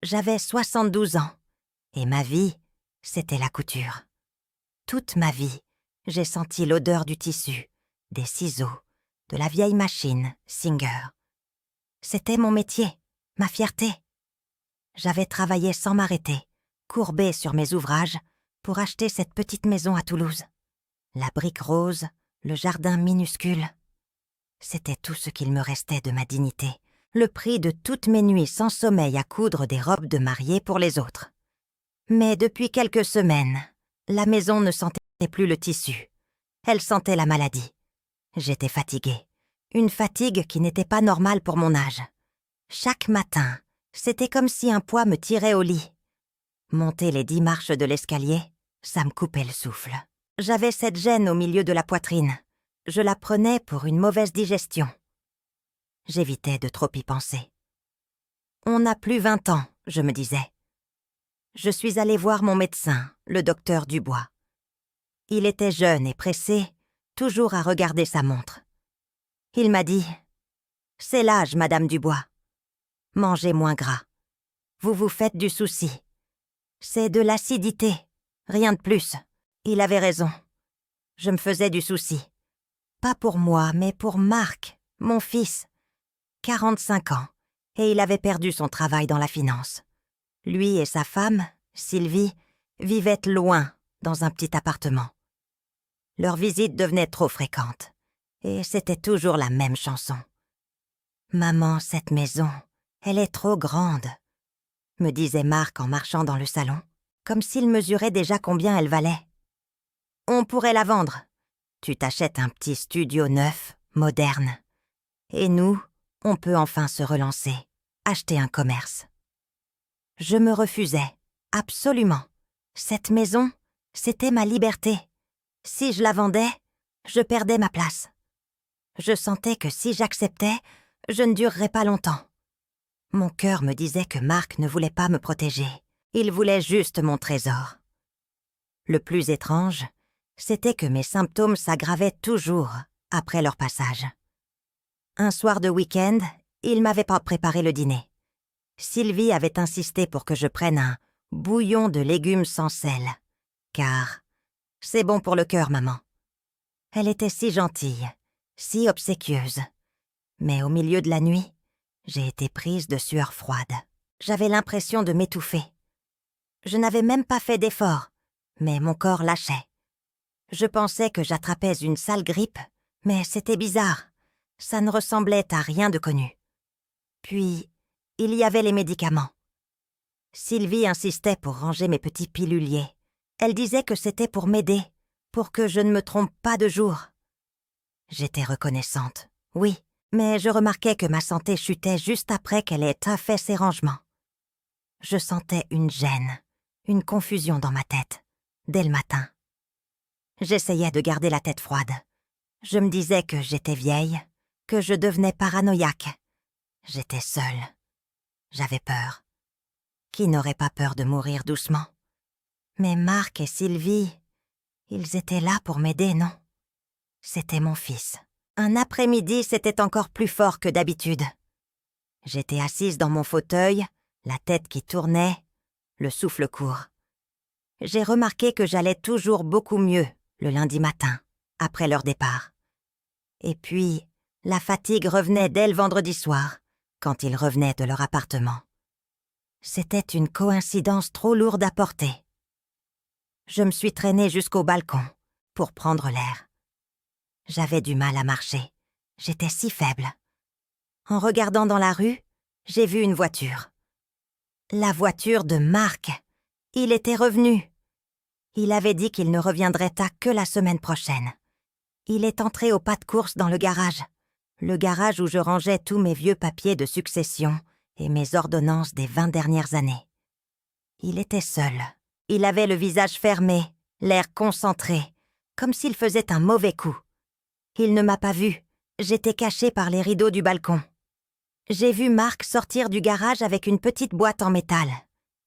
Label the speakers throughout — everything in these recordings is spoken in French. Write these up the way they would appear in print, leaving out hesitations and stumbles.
Speaker 1: J'avais 72 ans, et ma vie, c'était la couture. Toute ma vie, j'ai senti l'odeur du tissu, des ciseaux, de la vieille machine Singer. C'était mon métier, ma fierté. J'avais travaillé sans m'arrêter, courbée sur mes ouvrages, pour acheter cette petite maison à Toulouse. La brique rose, le jardin minuscule. C'était tout ce qu'il me restait de ma dignité, le prix de toutes mes nuits sans sommeil à coudre des robes de mariée pour les autres. Mais depuis quelques semaines, la maison ne sentait plus le tissu. Elle sentait la maladie. J'étais fatiguée. Une fatigue qui n'était pas normale pour mon âge. Chaque matin, c'était comme si un poids me tirait au lit. Monter les 10 marches de l'escalier, ça me coupait le souffle. J'avais cette gêne au milieu de la poitrine. Je la prenais pour une mauvaise digestion. J'évitais de trop y penser. On n'a plus 20 ans, je me disais. Je suis allée voir mon médecin, le docteur Dubois. Il était jeune et pressé, toujours à regarder sa montre. Il m'a dit « C'est l'âge, Madame Dubois. Mangez moins gras. Vous vous faites du souci. C'est de l'acidité, rien de plus. » Il avait raison. Je me faisais du souci. Pas pour moi, mais pour Marc, mon fils. 45 ans, et il avait perdu son travail dans la finance. Lui et sa femme, Sylvie, vivaient loin, dans un petit appartement. Leurs visites devenaient trop fréquentes, et c'était toujours la même chanson. « Maman, cette maison, elle est trop grande », me disait Marc en marchant dans le salon, comme s'il mesurait déjà combien elle valait. « On pourrait la vendre. Tu t'achètes un petit studio neuf, moderne. Et nous, on peut enfin se relancer, acheter un commerce. » Je me refusais, absolument. Cette maison, c'était ma liberté. Si je la vendais, je perdais ma place. Je sentais que si j'acceptais, je ne durerais pas longtemps. Mon cœur me disait que Marc ne voulait pas me protéger. Il voulait juste mon trésor. Le plus étrange, c'était que mes symptômes s'aggravaient toujours après leur passage. Un soir de week-end, il m'avait pas préparé le dîner. Sylvie avait insisté pour que je prenne un bouillon de légumes sans sel, car c'est bon pour le cœur, maman. Elle était si gentille, si obséquieuse. Mais au milieu de la nuit, j'ai été prise de sueur froide. J'avais l'impression de m'étouffer. Je n'avais même pas fait d'effort, mais mon corps lâchait. Je pensais que j'attrapais une sale grippe, mais c'était bizarre. Ça ne ressemblait à rien de connu. Puis, il y avait les médicaments. Sylvie insistait pour ranger mes petits piluliers. Elle disait que c'était pour m'aider, pour que je ne me trompe pas de jour. J'étais reconnaissante, oui, mais je remarquais que ma santé chutait juste après qu'elle ait fait ses rangements. Je sentais une gêne, une confusion dans ma tête, dès le matin. J'essayais de garder la tête froide. Je me disais que j'étais vieille, que je devenais paranoïaque. J'étais seule. J'avais peur. Qui n'aurait pas peur de mourir doucement? Mais Marc et Sylvie, ils étaient là pour m'aider, non? C'était mon fils. Un après-midi, c'était encore plus fort que d'habitude. J'étais assise dans mon fauteuil, la tête qui tournait, le souffle court. J'ai remarqué que j'allais toujours beaucoup mieux le lundi matin, après leur départ. Et puis, la fatigue revenait dès le vendredi soir, quand ils revenaient de leur appartement. C'était une coïncidence trop lourde à porter. Je me suis traînée jusqu'au balcon pour prendre l'air. J'avais du mal à marcher. J'étais si faible. En regardant dans la rue, j'ai vu une voiture. La voiture de Marc. Il était revenu. Il avait dit qu'il ne reviendrait que la semaine prochaine. Il est entré au pas de course dans le garage où je rangeais tous mes vieux papiers de succession et mes ordonnances des 20 dernières années. Il était seul. Il avait le visage fermé, l'air concentré, comme s'il faisait un mauvais coup. Il ne m'a pas vue. J'étais cachée par les rideaux du balcon. J'ai vu Marc sortir du garage avec une petite boîte en métal.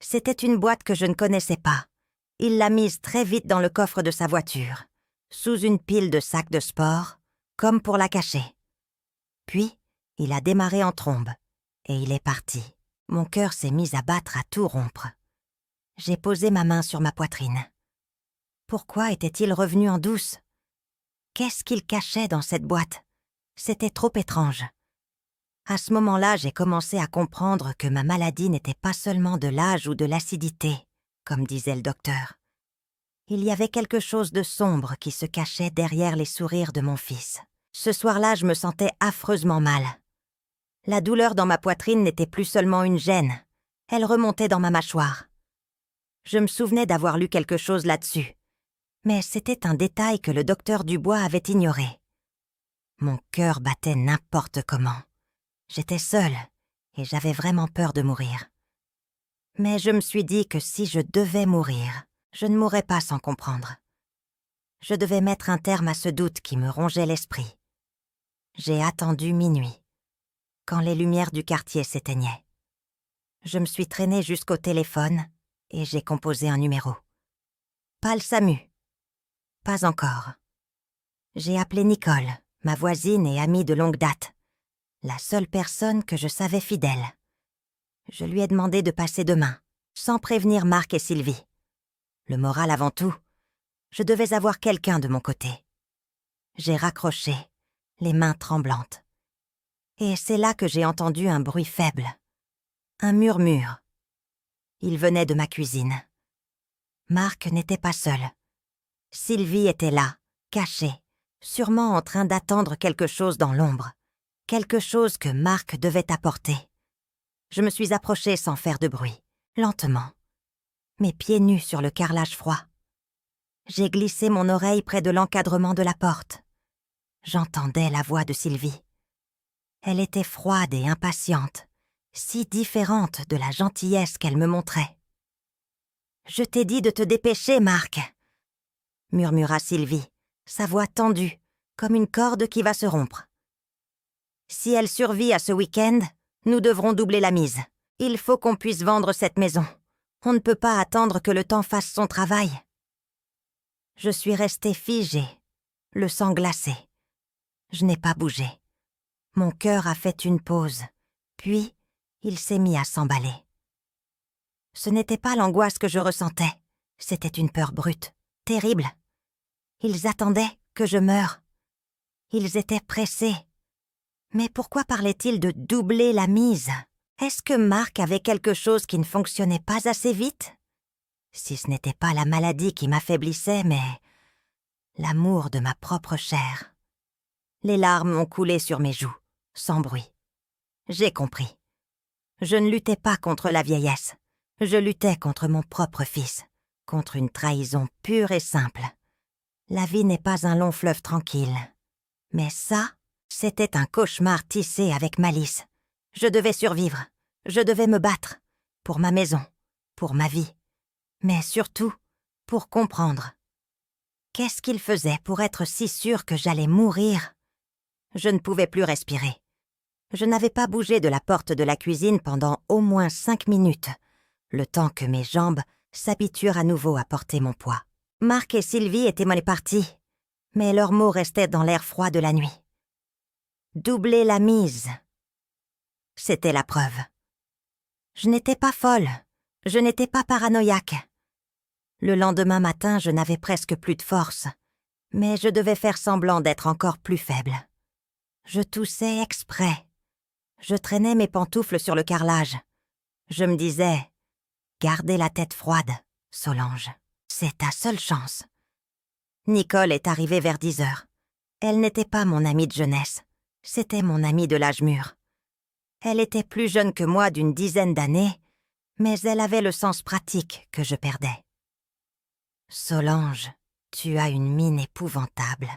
Speaker 1: C'était une boîte que je ne connaissais pas. Il l'a mise très vite dans le coffre de sa voiture, sous une pile de sacs de sport, comme pour la cacher. Puis, il a démarré en trombe, et il est parti. Mon cœur s'est mis à battre à tout rompre. J'ai posé ma main sur ma poitrine. Pourquoi était-il revenu en douce? Qu'est-ce qu'il cachait dans cette boîte? C'était trop étrange. À ce moment-là, j'ai commencé à comprendre que ma maladie n'était pas seulement de l'âge ou de l'acidité, comme disait le docteur. Il y avait quelque chose de sombre qui se cachait derrière les sourires de mon fils. Ce soir-là, je me sentais affreusement mal. La douleur dans ma poitrine n'était plus seulement une gêne, elle remontait dans ma mâchoire. Je me souvenais d'avoir lu quelque chose là-dessus, mais c'était un détail que le docteur Dubois avait ignoré. Mon cœur battait n'importe comment. J'étais seule et j'avais vraiment peur de mourir. Mais je me suis dit que si je devais mourir, je ne mourrais pas sans comprendre. Je devais mettre un terme à ce doute qui me rongeait l'esprit. J'ai attendu minuit, quand les lumières du quartier s'éteignaient. Je me suis traînée jusqu'au téléphone et j'ai composé un numéro. Pas le SAMU. Pas encore. J'ai appelé Nicole, ma voisine et amie de longue date, la seule personne que je savais fidèle. Je lui ai demandé de passer demain, sans prévenir Marc et Sylvie. Le moral avant tout, je devais avoir quelqu'un de mon côté. J'ai raccroché, les mains tremblantes. Et c'est là que j'ai entendu un bruit faible, un murmure. Il venait de ma cuisine. Marc n'était pas seul. Sylvie était là, cachée, sûrement en train d'attendre quelque chose dans l'ombre, quelque chose que Marc devait apporter. Je me suis approchée sans faire de bruit, lentement, mes pieds nus sur le carrelage froid. J'ai glissé mon oreille près de l'encadrement de la porte. J'entendais la voix de Sylvie. Elle était froide et impatiente, si différente de la gentillesse qu'elle me montrait. « Je t'ai dit de te dépêcher, Marc !» murmura Sylvie, sa voix tendue, comme une corde qui va se rompre. « Si elle survit à ce week-end, nous devrons doubler la mise. Il faut qu'on puisse vendre cette maison. On ne peut pas attendre que le temps fasse son travail. » Je suis restée figée, le sang glacé. Je n'ai pas bougé. Mon cœur a fait une pause, puis il s'est mis à s'emballer. Ce n'était pas l'angoisse que je ressentais, c'était une peur brute, terrible. Ils attendaient que je meure. Ils étaient pressés. Mais pourquoi parlaient-ils de doubler la mise? Est-ce que Marc avait quelque chose qui ne fonctionnait pas assez vite? Si ce n'était pas la maladie qui m'affaiblissait, mais l'amour de ma propre chair. Les larmes ont coulé sur mes joues, sans bruit. J'ai compris. Je ne luttais pas contre la vieillesse. Je luttais contre mon propre fils, contre une trahison pure et simple. La vie n'est pas un long fleuve tranquille. Mais ça, c'était un cauchemar tissé avec malice. Je devais survivre. Je devais me battre. Pour ma maison. Pour ma vie. Mais surtout, pour comprendre. Qu'est-ce qu'il faisait pour être si sûr que j'allais mourir? Je ne pouvais plus respirer. Je n'avais pas bougé de la porte de la cuisine pendant au moins 5 minutes, le temps que mes jambes s'habituent à nouveau à porter mon poids. Marc et Sylvie étaient mon partie, mais leurs mots restaient dans l'air froid de la nuit. Doubler la mise. C'était la preuve. Je n'étais pas folle, je n'étais pas paranoïaque. Le lendemain matin, je n'avais presque plus de force, mais je devais faire semblant d'être encore plus faible. Je toussais exprès. Je traînais mes pantoufles sur le carrelage. Je me disais « Gardez la tête froide, Solange. C'est ta seule chance. » Nicole est arrivée vers 10 heures. Elle n'était pas mon amie de jeunesse. C'était mon amie de l'âge mûr. Elle était plus jeune que moi d'une dizaine d'années, mais elle avait le sens pratique que je perdais. « Solange, tu as une mine épouvantable. »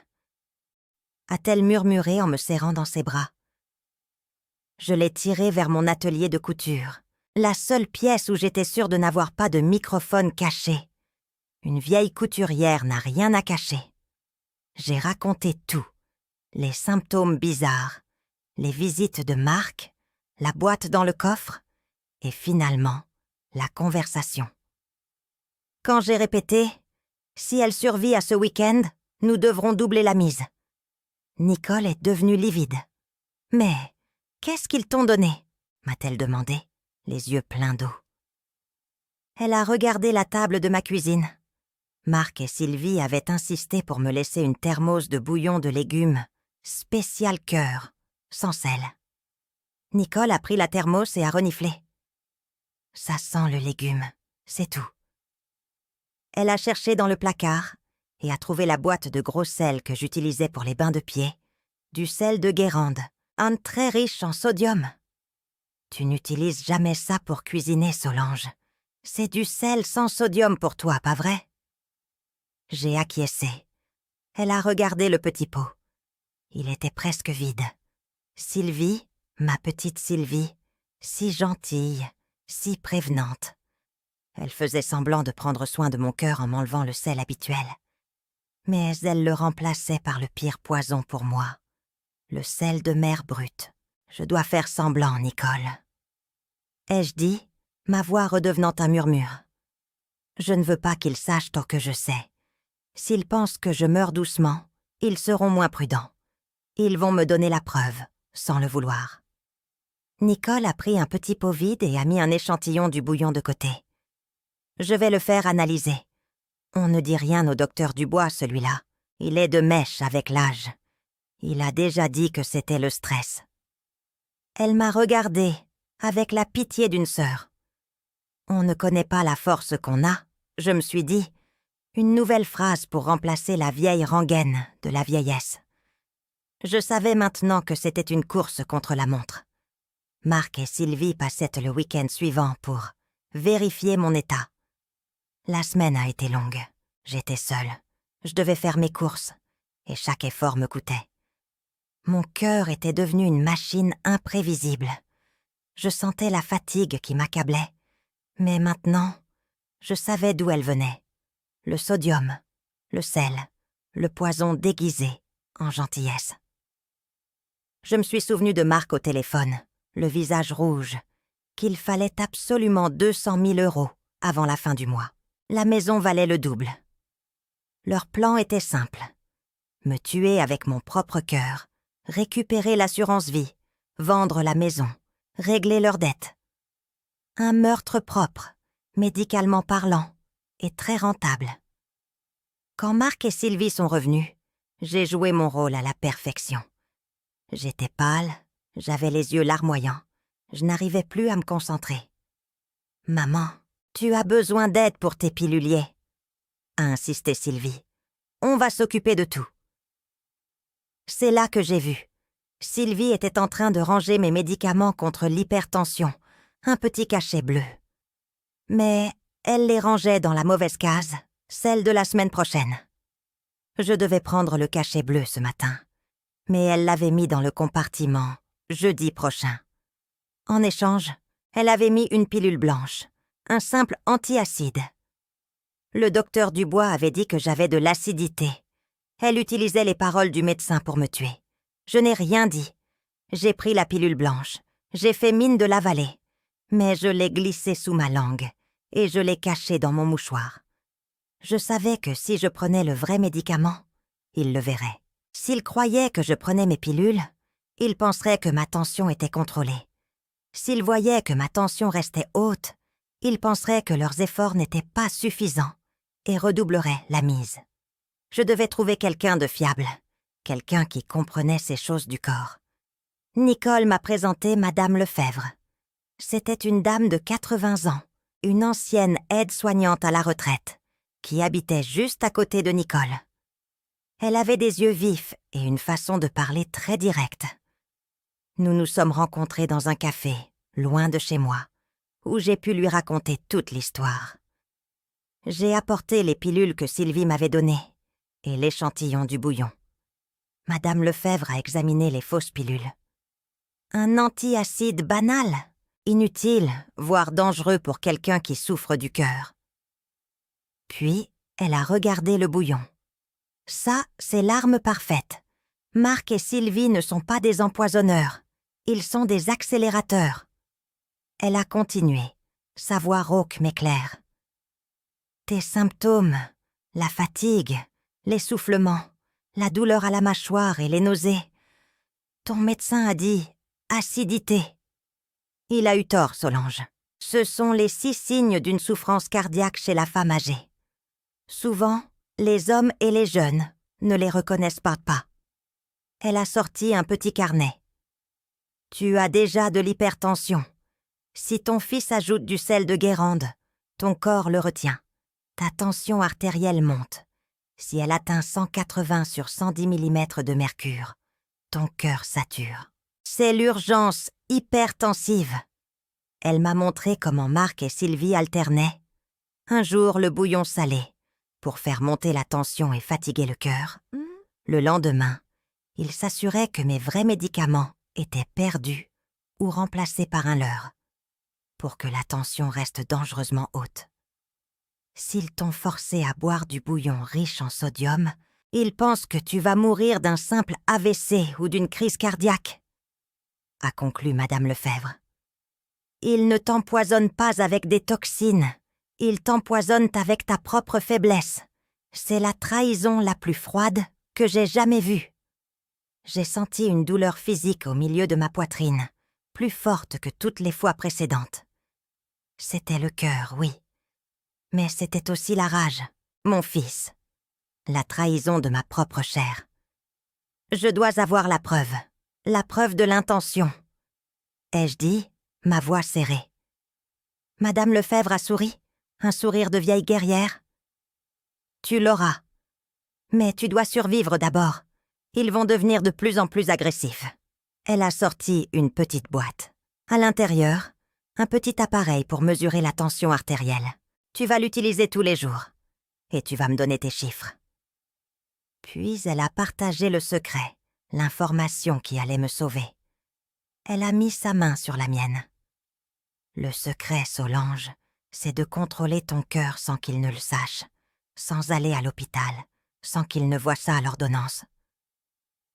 Speaker 1: a-t-elle murmuré en me serrant dans ses bras. Je l'ai tirée vers mon atelier de couture, la seule pièce où j'étais sûre de n'avoir pas de microphone caché. Une vieille couturière n'a rien à cacher. J'ai raconté tout, les symptômes bizarres, les visites de Marc, la boîte dans le coffre, et finalement, la conversation. Quand j'ai répété « Si elle survit à ce week-end, nous devrons doubler la mise », Nicole est devenue livide. « Mais qu'est-ce qu'ils t'ont donné ?» m'a-t-elle demandé. les yeux pleins d'eau. Elle a regardé la table de ma cuisine. Marc et Sylvie avaient insisté pour me laisser une thermos de bouillon de légumes, spécial cœur, sans sel. Nicole a pris la thermos et a reniflé. Ça sent le légume, c'est tout. Elle a cherché dans le placard et a trouvé la boîte de gros sel que j'utilisais pour les bains de pied, du sel de Guérande, un très riche en sodium. Tu n'utilises jamais ça pour cuisiner, Solange. C'est du sel sans sodium pour toi, pas vrai? J'ai acquiescé. Elle a regardé le petit pot. Il était presque vide. Sylvie, ma petite Sylvie, si gentille, si prévenante. Elle faisait semblant de prendre soin de mon cœur en m'enlevant le sel habituel. Mais elle le remplaçait par le pire poison pour moi, le sel de mer brut. Je dois faire semblant, Nicole. Ai-je dit, ma voix redevenant un murmure. Je ne veux pas qu'ils sachent tant que je sais. S'ils pensent que je meurs doucement, ils seront moins prudents. Ils vont me donner la preuve, sans le vouloir. Nicole a pris un petit pot vide et a mis un échantillon du bouillon de côté. Je vais le faire analyser. On ne dit rien au docteur Dubois, celui-là. Il est de mèche avec l'âge. Il a déjà dit que c'était le stress. Elle m'a regardée, avec la pitié d'une sœur. On ne connaît pas la force qu'on a, je me suis dit. Une nouvelle phrase pour remplacer la vieille rengaine de la vieillesse. Je savais maintenant que c'était une course contre la montre. Marc et Sylvie passaient le week-end suivant pour vérifier mon état. La semaine a été longue. J'étais seule. Je devais faire mes courses. Et chaque effort me coûtait. Mon cœur était devenu une machine imprévisible. Je sentais la fatigue qui m'accablait. Mais maintenant, je savais d'où elle venait. Le sodium, le sel, le poison déguisé en gentillesse. Je me suis souvenu de Marc au téléphone, le visage rouge, qu'il fallait absolument 200 000 € avant la fin du mois. La maison valait le double. Leur plan était simple. Me tuer avec mon propre cœur, récupérer l'assurance vie, vendre la maison, régler leurs dettes. Un meurtre propre, médicalement parlant, et très rentable. Quand Marc et Sylvie sont revenus, j'ai joué mon rôle à la perfection. J'étais pâle, j'avais les yeux larmoyants, je n'arrivais plus à me concentrer. « Maman, tu as besoin d'aide pour tes piluliers, » a insisté Sylvie. « On va s'occuper de tout. » C'est là que j'ai vu. Sylvie était en train de ranger mes médicaments contre l'hypertension, un petit cachet bleu. Mais elle les rangeait dans la mauvaise case, celle de la semaine prochaine. Je devais prendre le cachet bleu ce matin, mais elle l'avait mis dans le compartiment jeudi prochain. En échange, elle avait mis une pilule blanche, un simple antiacide. Le docteur Dubois avait dit que j'avais de l'acidité. Elle utilisait les paroles du médecin pour me tuer. Je n'ai rien dit. J'ai pris la pilule blanche, j'ai fait mine de l'avaler, mais je l'ai glissée sous ma langue et je l'ai cachée dans mon mouchoir. Je savais que si je prenais le vrai médicament, il le verrait. S'il croyait que je prenais mes pilules, il penserait que ma tension était contrôlée. S'il voyait que ma tension restait haute, il penserait que leurs efforts n'étaient pas suffisants et redoublerait la mise. Je devais trouver quelqu'un de fiable, quelqu'un qui comprenait ces choses du corps. Nicole m'a présenté Madame Lefebvre. C'était une dame de 80 ans, une ancienne aide-soignante à la retraite, qui habitait juste à côté de Nicole. Elle avait des yeux vifs et une façon de parler très directe. Nous nous sommes rencontrés dans un café, loin de chez moi, où j'ai pu lui raconter toute l'histoire. J'ai apporté les pilules que Sylvie m'avait données et l'échantillon du bouillon. Madame Lefebvre a examiné les fausses pilules. Un antiacide banal, inutile, voire dangereux pour quelqu'un qui souffre du cœur. Puis, elle a regardé le bouillon. Ça, c'est l'arme parfaite. Marc et Sylvie ne sont pas des empoisonneurs. Ils sont des accélérateurs. Elle a continué, sa voix rauque mais claire. Tes symptômes, la fatigue, l'essoufflement, la douleur à la mâchoire et les nausées. Ton médecin a dit acidité. Il a eu tort, Solange. Ce sont les 6 signes d'une souffrance cardiaque chez la femme âgée. Souvent, les hommes et les jeunes ne les reconnaissent pas. Elle a sorti un petit carnet. Tu as déjà de l'hypertension. Si ton fils ajoute du sel de Guérande, ton corps le retient. Ta tension artérielle monte. Si elle atteint 180 sur 110 mm de mercure, ton cœur sature. C'est l'urgence hypertensive. Elle m'a montré comment Marc et Sylvie alternaient. Un jour, le bouillon salé, pour faire monter la tension et fatiguer le cœur. Le lendemain, ils s'assuraient que mes vrais médicaments étaient perdus ou remplacés par un leur, pour que la tension reste dangereusement haute. S'ils t'ont forcé à boire du bouillon riche en sodium, ils pensent que tu vas mourir d'un simple AVC ou d'une crise cardiaque, a conclu Madame Lefebvre. Ils ne t'empoisonnent pas avec des toxines, ils t'empoisonnent avec ta propre faiblesse. C'est la trahison la plus froide que j'ai jamais vue. J'ai senti une douleur physique au milieu de ma poitrine, plus forte que toutes les fois précédentes. C'était le cœur, oui. Mais c'était aussi la rage, mon fils. La trahison de ma propre chair. Je dois avoir la preuve de l'intention. Ai-je dit, ma voix serrée. Madame Lefebvre a souri, un sourire de vieille guerrière. Tu l'auras. Mais tu dois survivre d'abord. Ils vont devenir de plus en plus agressifs. Elle a sorti une petite boîte. À l'intérieur, un petit appareil pour mesurer la tension artérielle. Tu vas l'utiliser tous les jours. Et tu vas me donner tes chiffres. Puis elle a partagé le secret, l'information qui allait me sauver. Elle a mis sa main sur la mienne. Le secret, Solange, c'est de contrôler ton cœur sans qu'il ne le sache, sans aller à l'hôpital, sans qu'il ne voie ça à l'ordonnance.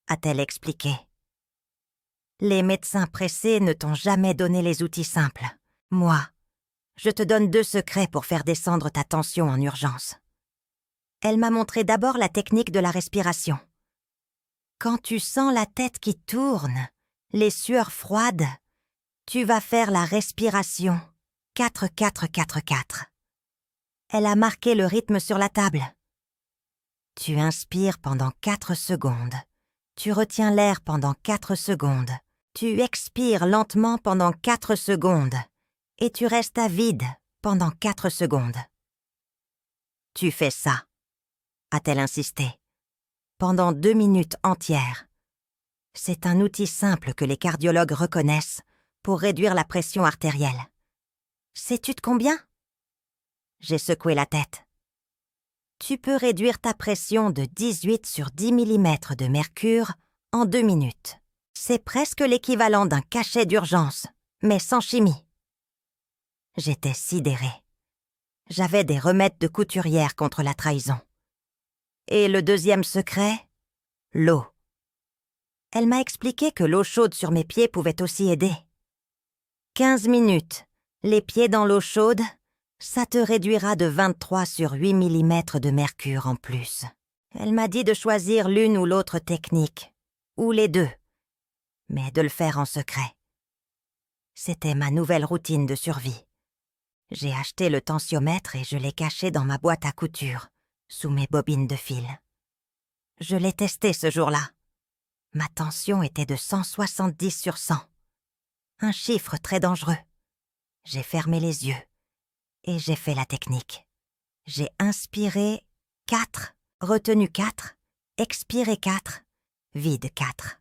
Speaker 1: A-t-elle expliqué. Les médecins pressés ne t'ont jamais donné les outils simples. Moi, je te donne 2 secrets pour faire descendre ta tension en urgence. Elle m'a montré d'abord la technique de la respiration. Quand tu sens la tête qui tourne, les sueurs froides, tu vas faire la respiration 4-4-4-4. Elle a marqué le rythme sur la table. Tu inspires pendant 4 secondes. Tu retiens l'air pendant 4 secondes. Tu expires lentement pendant 4 secondes. Et tu restes à vide pendant 4 secondes. Tu fais ça, a-t-elle insisté, pendant 2 minutes entières. C'est un outil simple que les cardiologues reconnaissent pour réduire la pression artérielle. Sais-tu de combien? J'ai secoué la tête. Tu peux réduire ta pression de 18 sur 10 mm de mercure en 2 minutes. C'est presque l'équivalent d'un cachet d'urgence, mais sans chimie. J'étais sidérée. J'avais des remèdes de couturière contre la trahison. Et le deuxième secret? L'eau. Elle m'a expliqué que l'eau chaude sur mes pieds pouvait aussi aider. 15 minutes, les pieds dans l'eau chaude, ça te réduira de 23 sur 8 mm de mercure en plus. Elle m'a dit de choisir l'une ou l'autre technique, ou les deux, mais de le faire en secret. C'était ma nouvelle routine de survie. J'ai acheté le tensiomètre et je l'ai caché dans ma boîte à couture, sous mes bobines de fil. Je l'ai testé ce jour-là. Ma tension était de 170 sur 100. Un chiffre très dangereux. J'ai fermé les yeux et j'ai fait la technique. J'ai inspiré 4, retenu 4, expiré 4, vide 4.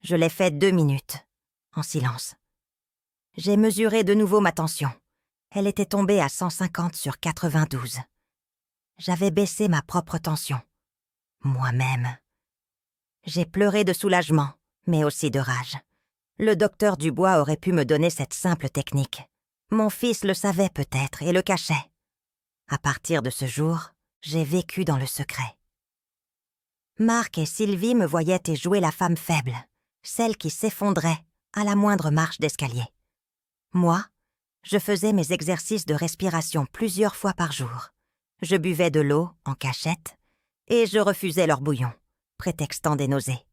Speaker 1: Je l'ai fait 2 minutes, en silence. J'ai mesuré de nouveau ma tension. Elle était tombée à 150 sur 92. J'avais baissé ma propre tension. Moi-même. J'ai pleuré de soulagement, mais aussi de rage. Le docteur Dubois aurait pu me donner cette simple technique. Mon fils le savait peut-être et le cachait. À partir de ce jour, j'ai vécu dans le secret. Marc et Sylvie me voyaient éjouer la femme faible, celle qui s'effondrait à la moindre marche d'escalier. Moi, je faisais mes exercices de respiration plusieurs fois par jour. Je buvais de l'eau en cachette et je refusais leur bouillon, prétextant des nausées.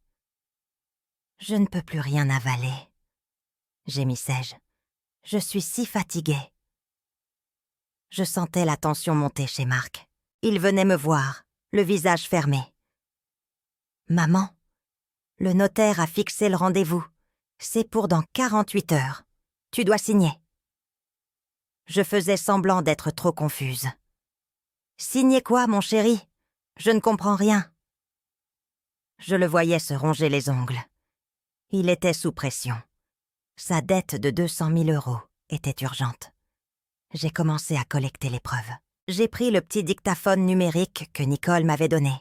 Speaker 1: « Je ne peux plus rien avaler », gémissais-je. Je suis si fatiguée. » Je sentais la tension monter chez Marc. Il venait me voir, le visage fermé. « Maman, le notaire a fixé le rendez-vous. C'est pour dans 48 heures. Tu dois signer. » Je faisais semblant d'être trop confuse. « Signer quoi, mon chéri? Je ne comprends rien. » Je le voyais se ronger les ongles. Il était sous pression. Sa dette de 200 000 € était urgente. J'ai commencé à collecter les preuves. J'ai pris le petit dictaphone numérique que Nicole m'avait donné.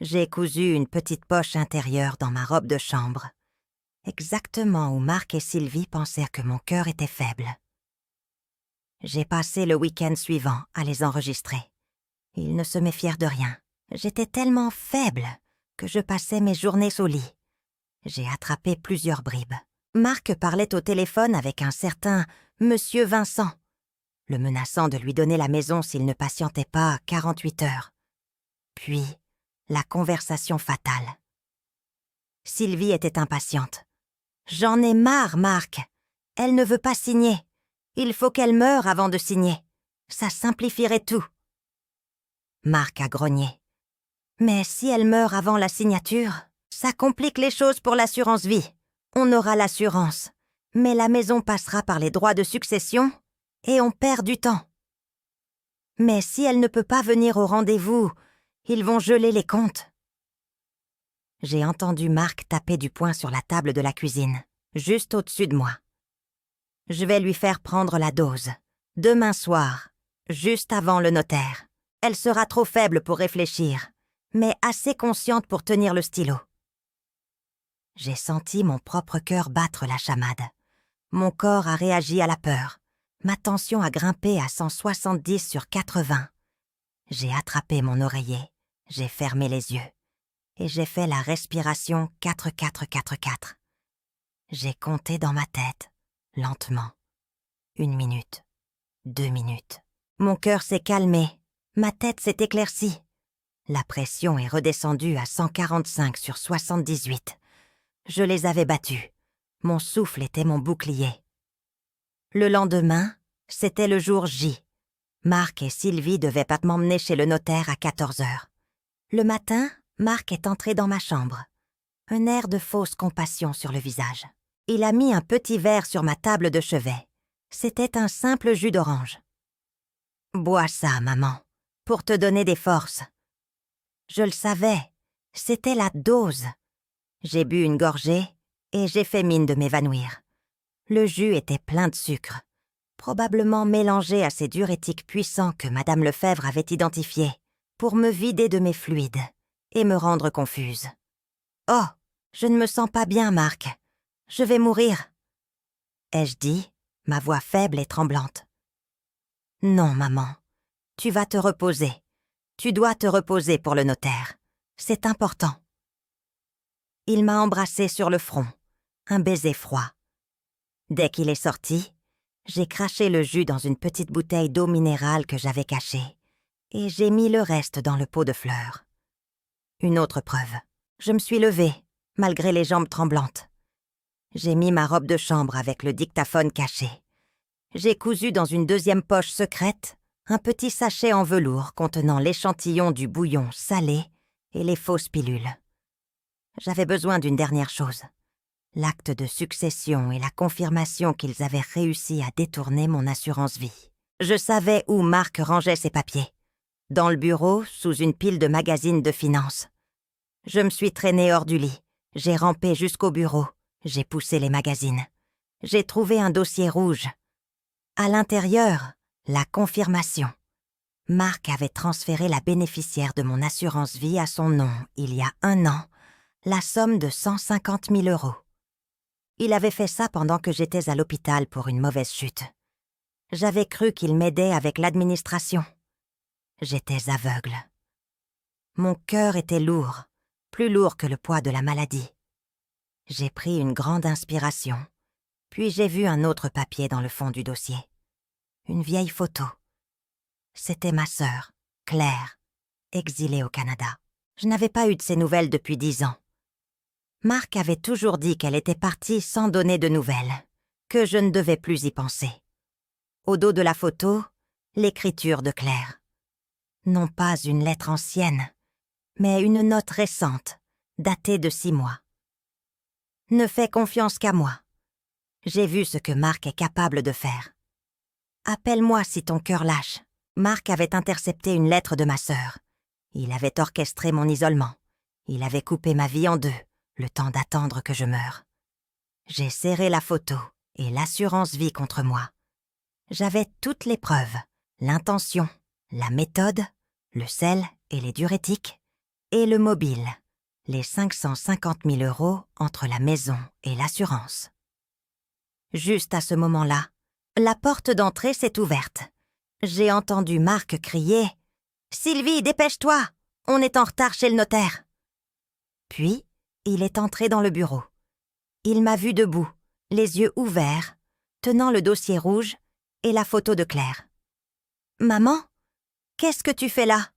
Speaker 1: J'ai cousu une petite poche intérieure dans ma robe de chambre, exactement où Marc et Sylvie pensèrent que mon cœur était faible. J'ai passé le week-end suivant à les enregistrer. Ils ne se méfièrent de rien. J'étais tellement faible que je passais mes journées au lit. J'ai attrapé plusieurs bribes. Marc parlait au téléphone avec un certain Monsieur Vincent, le menaçant de lui donner la maison s'il ne patientait pas 48 heures. Puis, la conversation fatale. Sylvie était impatiente. « J'en ai marre, Marc. Elle ne veut pas signer. Il faut qu'elle meure avant de signer. Ça simplifierait tout. » Marc a grogné. « Mais si elle meurt avant la signature, ça complique les choses pour l'assurance vie. On aura l'assurance, mais la maison passera par les droits de succession et on perd du temps. Mais si elle ne peut pas venir au rendez-vous, ils vont geler les comptes. » J'ai entendu Marc taper du poing sur la table de la cuisine, juste au-dessus de moi. « Je vais lui faire prendre la dose, demain soir, juste avant le notaire. Elle sera trop faible pour réfléchir, mais assez consciente pour tenir le stylo. » J'ai senti mon propre cœur battre la chamade. Mon corps a réagi à la peur. Ma tension a grimpé à 170/80. J'ai attrapé mon oreiller, j'ai fermé les yeux et j'ai fait la respiration 4-4-4-4. J'ai compté dans ma tête, lentement. 1 minute, 2 minutes. Mon cœur s'est calmé, ma tête s'est éclaircie. La pression est redescendue à 145/78. Je les avais battus. Mon souffle était mon bouclier. Le lendemain, c'était le jour J. Marc et Sylvie devaient m'emmener chez le notaire à 14 heures. Le matin, Marc est entré dans ma chambre. Un air de fausse compassion sur le visage. Il a mis un petit verre sur ma table de chevet. C'était un simple jus d'orange. « Bois ça, maman, pour te donner des forces. » Je le savais, c'était la dose. J'ai bu une gorgée et j'ai fait mine de m'évanouir. Le jus était plein de sucre, probablement mélangé à ces diurétiques puissants que Madame Lefebvre avait identifiés pour me vider de mes fluides et me rendre confuse. « Oh, je ne me sens pas bien, Marc. Je vais mourir. » ai-je dit, ma voix faible et tremblante. « Non, maman, tu vas te reposer. Tu dois te reposer pour le notaire. C'est important. » Il m'a embrassée sur le front, un baiser froid. Dès qu'il est sorti, j'ai craché le jus dans une petite bouteille d'eau minérale que j'avais cachée et j'ai mis le reste dans le pot de fleurs. Une autre preuve. Je me suis levée, malgré les jambes tremblantes. J'ai mis ma robe de chambre avec le dictaphone caché. J'ai cousu dans une deuxième poche secrète un petit sachet en velours contenant l'échantillon du bouillon salé et les fausses pilules. J'avais besoin d'une dernière chose, l'acte de succession et la confirmation qu'ils avaient réussi à détourner mon assurance vie. Je savais où Marc rangeait ses papiers. Dans le bureau, sous une pile de magazines de finance. Je me suis traînée hors du lit. J'ai rampé jusqu'au bureau. J'ai poussé les magazines. J'ai trouvé un dossier rouge. À l'intérieur, la confirmation. Marc avait transféré la bénéficiaire de mon assurance vie à son nom, il y a 1 an, la somme de 150 000 €. Il avait fait ça pendant que j'étais à l'hôpital pour une mauvaise chute. J'avais cru qu'il m'aidait avec l'administration. J'étais aveugle. Mon cœur était lourd, plus lourd que le poids de la maladie. J'ai pris une grande inspiration, puis j'ai vu un autre papier dans le fond du dossier. Une vieille photo. C'était ma sœur, Claire, exilée au Canada. Je n'avais pas eu de ses nouvelles depuis 10 ans. Marc avait toujours dit qu'elle était partie sans donner de nouvelles. que je ne devais plus y penser. Au dos de la photo, l'écriture de Claire. Non pas une lettre ancienne, mais une note récente, datée de 6 mois. Ne fais confiance qu'à moi. J'ai vu ce que Marc est capable de faire. Appelle-moi si ton cœur lâche. Marc avait intercepté une lettre de ma sœur. Il avait orchestré mon isolement. Il avait coupé ma vie en 2, le temps d'attendre que je meure. J'ai serré la photo et l'assurance vie contre moi. J'avais toutes les preuves, l'intention, la méthode, le sel et les diurétiques, et le mobile, les 550 000 € entre la maison et l'assurance. Juste à ce moment-là, la porte d'entrée s'est ouverte. J'ai entendu Marc crier « Sylvie, dépêche-toi! On est en retard chez le notaire !» Puis, il est entré dans le bureau. Il m'a vu debout, les yeux ouverts, tenant le dossier rouge et la photo de Claire. « Maman, qu'est-ce que tu fais là ?»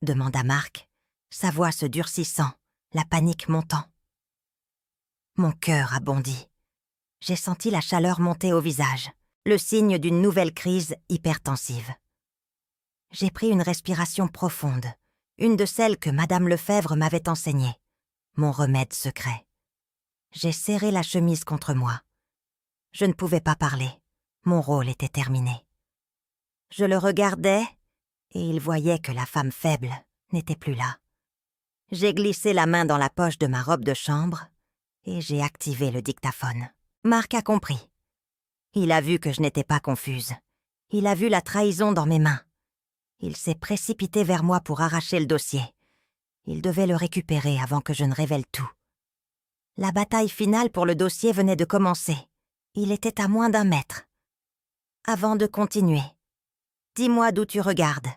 Speaker 1: demanda Marc, sa voix se durcissant, la panique montant. Mon cœur a bondi. J'ai senti la chaleur monter au visage, le signe d'une nouvelle crise hypertensive. J'ai pris une respiration profonde, une de celles que Madame Lefebvre m'avait enseignées, mon remède secret. J'ai serré la chemise contre moi. Je ne pouvais pas parler, mon rôle était terminé. Je le regardais et il voyait que la femme faible n'était plus là. J'ai glissé la main dans la poche de ma robe de chambre et j'ai activé le dictaphone. Marc a compris. Il a vu que je n'étais pas confuse. Il a vu la trahison dans mes mains. Il s'est précipité vers moi pour arracher le dossier. Il devait le récupérer avant que je ne révèle tout. La bataille finale pour le dossier venait de commencer. Il était à moins d'1 mètre. Avant de continuer, dis-moi d'où tu regardes.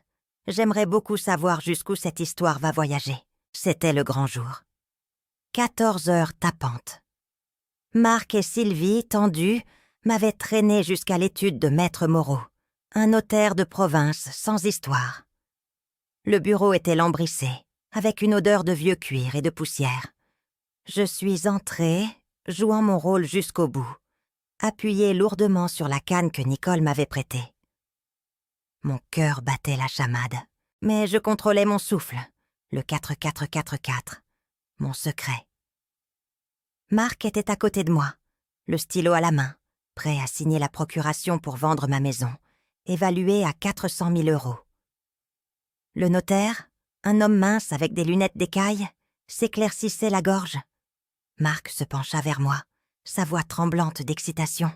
Speaker 1: J'aimerais beaucoup savoir jusqu'où cette histoire va voyager. C'était le grand jour. 14 heures tapantes. Marc et Sylvie, tendus, m'avaient traîné jusqu'à l'étude de Maître Moreau, un notaire de province sans histoire. Le bureau était lambrissé, avec une odeur de vieux cuir et de poussière. Je suis entrée, jouant mon rôle jusqu'au bout, appuyée lourdement sur la canne que Nicole m'avait prêtée. Mon cœur battait la chamade, mais je contrôlais mon souffle, le 4-4-4-4, mon secret. Marc était à côté de moi, le stylo à la main, prêt à signer la procuration pour vendre ma maison, évaluée à 400 000 €. Le notaire, un homme mince avec des lunettes d'écaille, s'éclaircissait la gorge. Marc se pencha vers moi, sa voix tremblante d'excitation.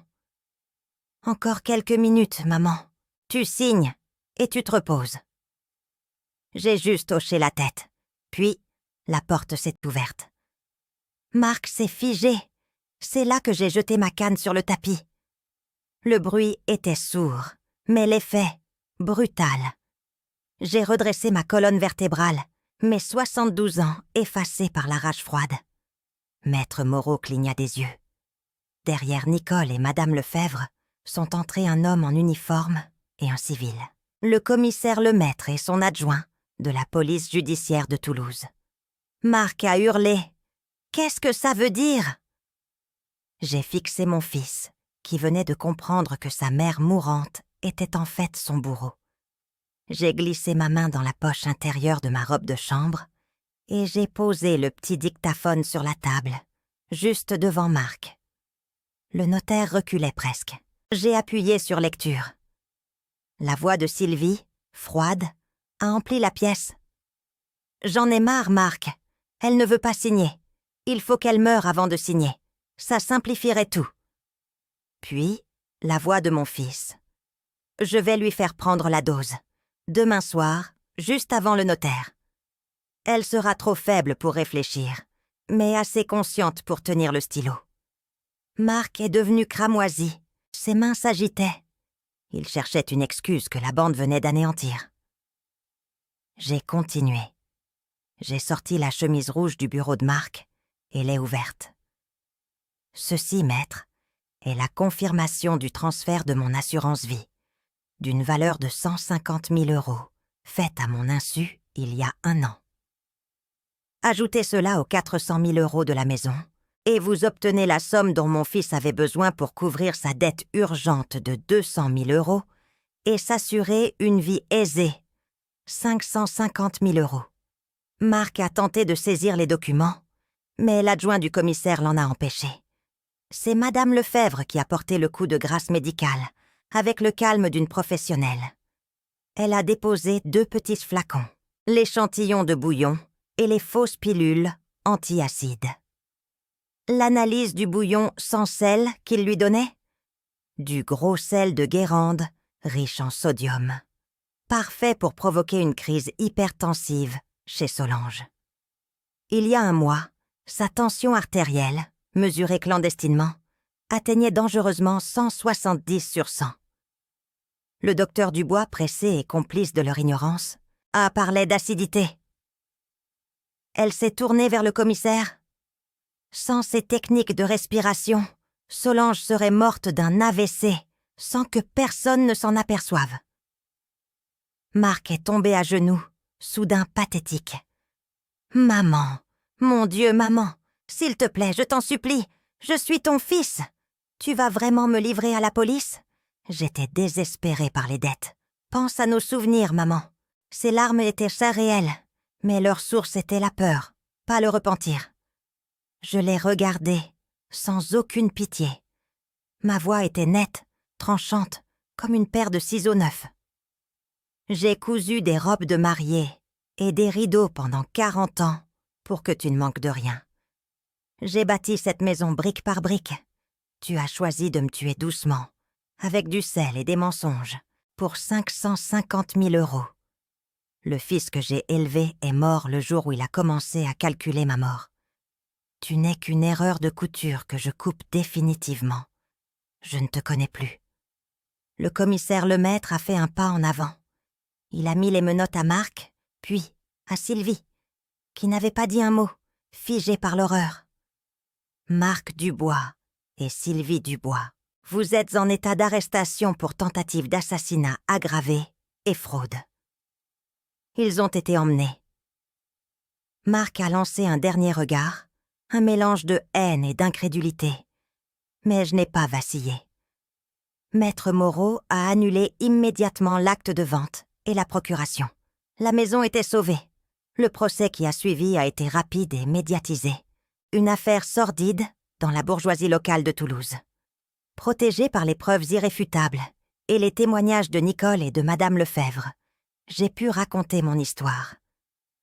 Speaker 1: « Encore quelques minutes, maman. Tu signes et tu te reposes. » J'ai juste hoché la tête. Puis, la porte s'est ouverte. Marc s'est figé. C'est là que j'ai jeté ma canne sur le tapis. Le bruit était sourd, mais l'effet, brutal. J'ai redressé ma colonne vertébrale, mes 72 ans effacés par la rage froide. Maître Moreau cligna des yeux. Derrière Nicole et Madame Lefebvre sont entrés un homme en uniforme et un civil. Le commissaire Lemaître et son adjoint de la police judiciaire de Toulouse. Marc a hurlé. « Qu'est-ce que ça veut dire ?» J'ai fixé mon fils, qui venait de comprendre que sa mère mourante était en fait son bourreau. J'ai glissé ma main dans la poche intérieure de ma robe de chambre et j'ai posé le petit dictaphone sur la table, juste devant Marc. Le notaire reculait presque. J'ai appuyé sur lecture. La voix de Sylvie, froide, a empli la pièce. « J'en ai marre, Marc. Elle ne veut pas signer. Il faut qu'elle meure avant de signer. Ça simplifierait tout. » Puis, la voix de mon fils. « Je vais lui faire prendre la dose. Demain soir, juste avant le notaire. Elle sera trop faible pour réfléchir, mais assez consciente pour tenir le stylo. » Marc est devenu cramoisi. Ses mains s'agitaient. Il cherchait une excuse que la bande venait d'anéantir. J'ai continué. J'ai sorti la chemise rouge du bureau de Marc et l'ai ouverte. Ceci, maître, est la confirmation du transfert de mon assurance vie, d'une valeur de 150 000 €, faite à mon insu il y a 1 an. Ajoutez cela aux 400 000 € de la maison, et vous obtenez la somme dont mon fils avait besoin pour couvrir sa dette urgente de 200 000 € et s'assurer une vie aisée, 550 000 €. Marc a tenté de saisir les documents, mais l'adjoint du commissaire l'en a empêché. C'est Madame Lefebvre qui a porté le coup de grâce médicale, avec le calme d'une professionnelle. Elle a déposé 2 petits flacons, l'échantillon de bouillon et les fausses pilules antiacides. L'analyse du bouillon sans sel qu'il lui donnait? Du gros sel de Guérande, riche en sodium. Parfait pour provoquer une crise hypertensive chez Solange. Il y a un mois, sa tension artérielle, mesurée clandestinement, atteignait dangereusement 170/100. Le docteur Dubois, pressé et complice de leur ignorance, a parlé d'acidité. Elle s'est tournée vers le commissaire. Sans ces techniques de respiration, Solange serait morte d'un AVC, sans que personne ne s'en aperçoive. Marc est tombé à genoux, soudain pathétique. « Maman, mon Dieu, maman, s'il te plaît, je t'en supplie, je suis ton fils. Tu vas vraiment me livrer à la police ? J'étais désespérée par les dettes. Pense à nos souvenirs, maman. Ces larmes étaient ça réelles, mais leur source était la peur, pas le repentir. Je l'ai regardé, sans aucune pitié. Ma voix était nette, tranchante, comme une paire de ciseaux neufs. J'ai cousu des robes de mariée et des rideaux pendant 40 ans pour que tu ne manques de rien. J'ai bâti cette maison brique par brique. Tu as choisi de me tuer doucement, avec du sel et des mensonges, pour 550 000 €. Le fils que j'ai élevé est mort le jour où il a commencé à calculer ma mort. Tu n'es qu'une erreur de couture que je coupe définitivement. Je ne te connais plus. Le commissaire Lemaître a fait un pas en avant. Il a mis les menottes à Marc, puis à Sylvie, qui n'avait pas dit un mot, figée par l'horreur. Marc Dubois et Sylvie Dubois, vous êtes en état d'arrestation pour tentative d'assassinat aggravé et fraude. Ils ont été emmenés. Marc a lancé un dernier regard, un mélange de haine et d'incrédulité. Mais je n'ai pas vacillé. Maître Moreau a annulé immédiatement l'acte de vente et la procuration. La maison était sauvée. Le procès qui a suivi a été rapide et médiatisé. Une affaire sordide dans la bourgeoisie locale de Toulouse. Protégée par les preuves irréfutables et les témoignages de Nicole et de Madame Lefebvre, j'ai pu raconter mon histoire.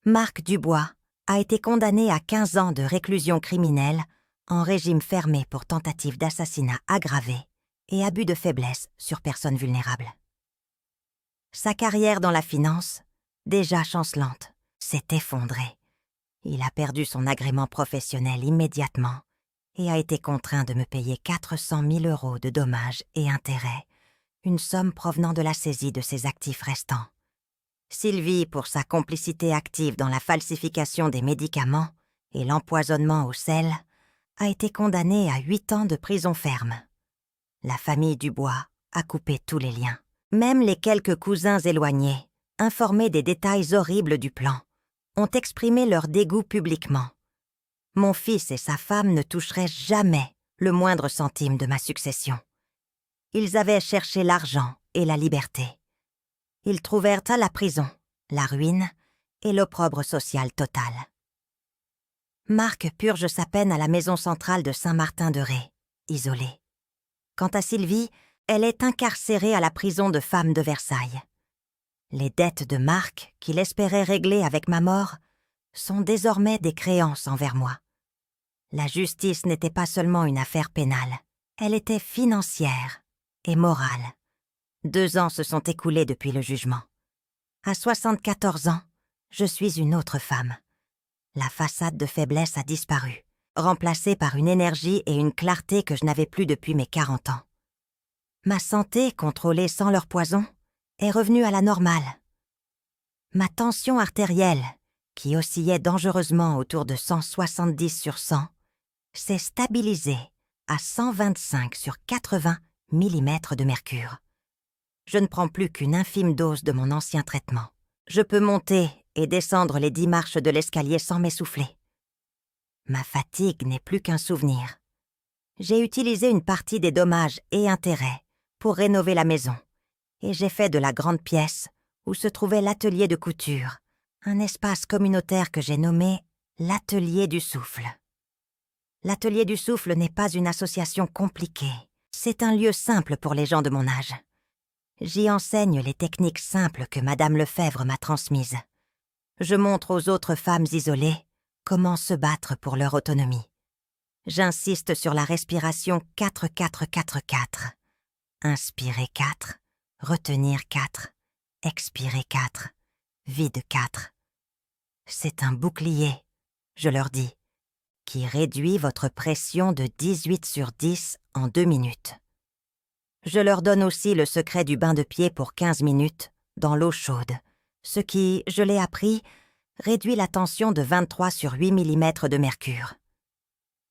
Speaker 1: Marc Dubois a été condamné à 15 ans de réclusion criminelle en régime fermé pour tentative d'assassinat aggravé et abus de faiblesse sur personnes vulnérables. Sa carrière dans la finance, déjà chancelante, s'est effondrée. Il a perdu son agrément professionnel immédiatement et a été contraint de me payer 400 000 € de dommages et intérêts, une somme provenant de la saisie de ses actifs restants. Sylvie, pour sa complicité active dans la falsification des médicaments et l'empoisonnement au sel, a été condamnée à 8 ans de prison ferme. La famille Dubois a coupé tous les liens. Même les quelques cousins éloignés, informés des détails horribles du plan, ont exprimé leur dégoût publiquement. Mon fils et sa femme ne toucheraient jamais le moindre centime de ma succession. Ils avaient cherché l'argent et la liberté. Ils trouvèrent à la prison la ruine et l'opprobre social total. Marc purge sa peine à la maison centrale de Saint-Martin-de-Ré, isolée. Quant à Sylvie, elle est incarcérée à la prison de femmes de Versailles. Les dettes de Marc, qu'il espérait régler avec ma mort, sont désormais des créances envers moi. La justice n'était pas seulement une affaire pénale, elle était financière et morale. 2 ans se sont écoulés depuis le jugement. À 74 ans, je suis une autre femme. La façade de faiblesse a disparu, remplacée par une énergie et une clarté que je n'avais plus depuis mes 40 ans. Ma santé, contrôlée sans leur poison, est revenue à la normale. Ma tension artérielle, qui oscillait dangereusement autour de 170/100, s'est stabilisée à 125/80 mm de mercure. Je ne prends plus qu'une infime dose de mon ancien traitement. Je peux monter et descendre les 10 marches de l'escalier sans m'essouffler. Ma fatigue n'est plus qu'un souvenir. J'ai utilisé une partie des dommages et intérêts pour rénover la maison, et j'ai fait de la grande pièce où se trouvait l'atelier de couture, un espace communautaire que j'ai nommé l'Atelier du Souffle. L'Atelier du Souffle n'est pas une association compliquée, c'est un lieu simple pour les gens de mon âge. J'y enseigne les techniques simples que Madame Lefebvre m'a transmises. Je montre aux autres femmes isolées comment se battre pour leur autonomie. J'insiste sur la respiration 4-4-4-4. Inspirer 4, retenir 4, expirer 4, vide 4. C'est un bouclier, je leur dis, qui réduit votre pression de 18/10 en 2 minutes. Je leur donne aussi le secret du bain de pied pour 15 minutes dans l'eau chaude, ce qui, je l'ai appris, réduit la tension de 23/8 mm de mercure.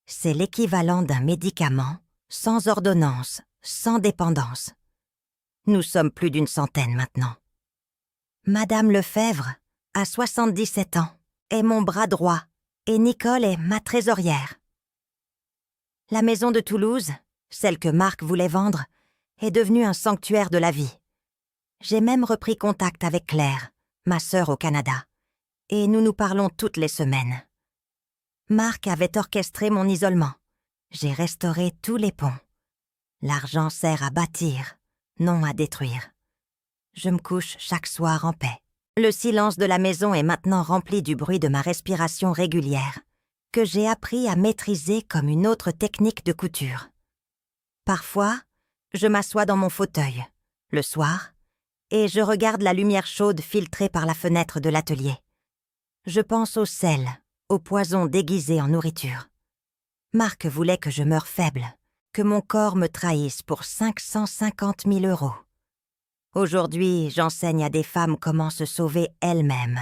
Speaker 1: C'est l'équivalent d'un médicament, sans ordonnance, sans dépendance. Nous sommes plus d'une centaine maintenant. Madame Lefebvre a 77 ans, est mon bras droit, et Nicole est ma trésorière. La maison de Toulouse, celle que Marc voulait vendre, est devenue un sanctuaire de la vie. J'ai même repris contact avec Claire, ma sœur au Canada, et nous nous parlons toutes les semaines. Marc avait orchestré mon isolement. J'ai restauré tous les ponts. L'argent sert à bâtir, non à détruire. Je me couche chaque soir en paix. Le silence de la maison est maintenant rempli du bruit de ma respiration régulière, que j'ai appris à maîtriser comme une autre technique de couture. Parfois, je m'assois dans mon fauteuil, le soir, et je regarde la lumière chaude filtrée par la fenêtre de l'atelier. Je pense au sel, au poison déguisé en nourriture. Marc voulait que je meure faible, que mon corps me trahisse pour 550 000 €. Aujourd'hui, j'enseigne à des femmes comment se sauver elles-mêmes.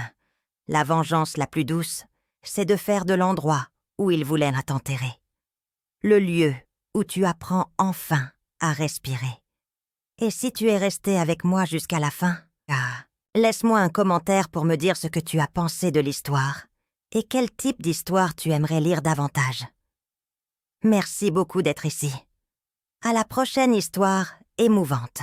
Speaker 1: La vengeance la plus douce, c'est de faire de l'endroit où ils voulaient t'enterrer le lieu où tu apprends enfin à respirer. Et si tu es resté avec moi jusqu'à la fin, laisse-moi un commentaire pour me dire ce que tu as pensé de l'histoire et quel type d'histoire tu aimerais lire davantage. Merci beaucoup d'être ici. À la prochaine histoire émouvante.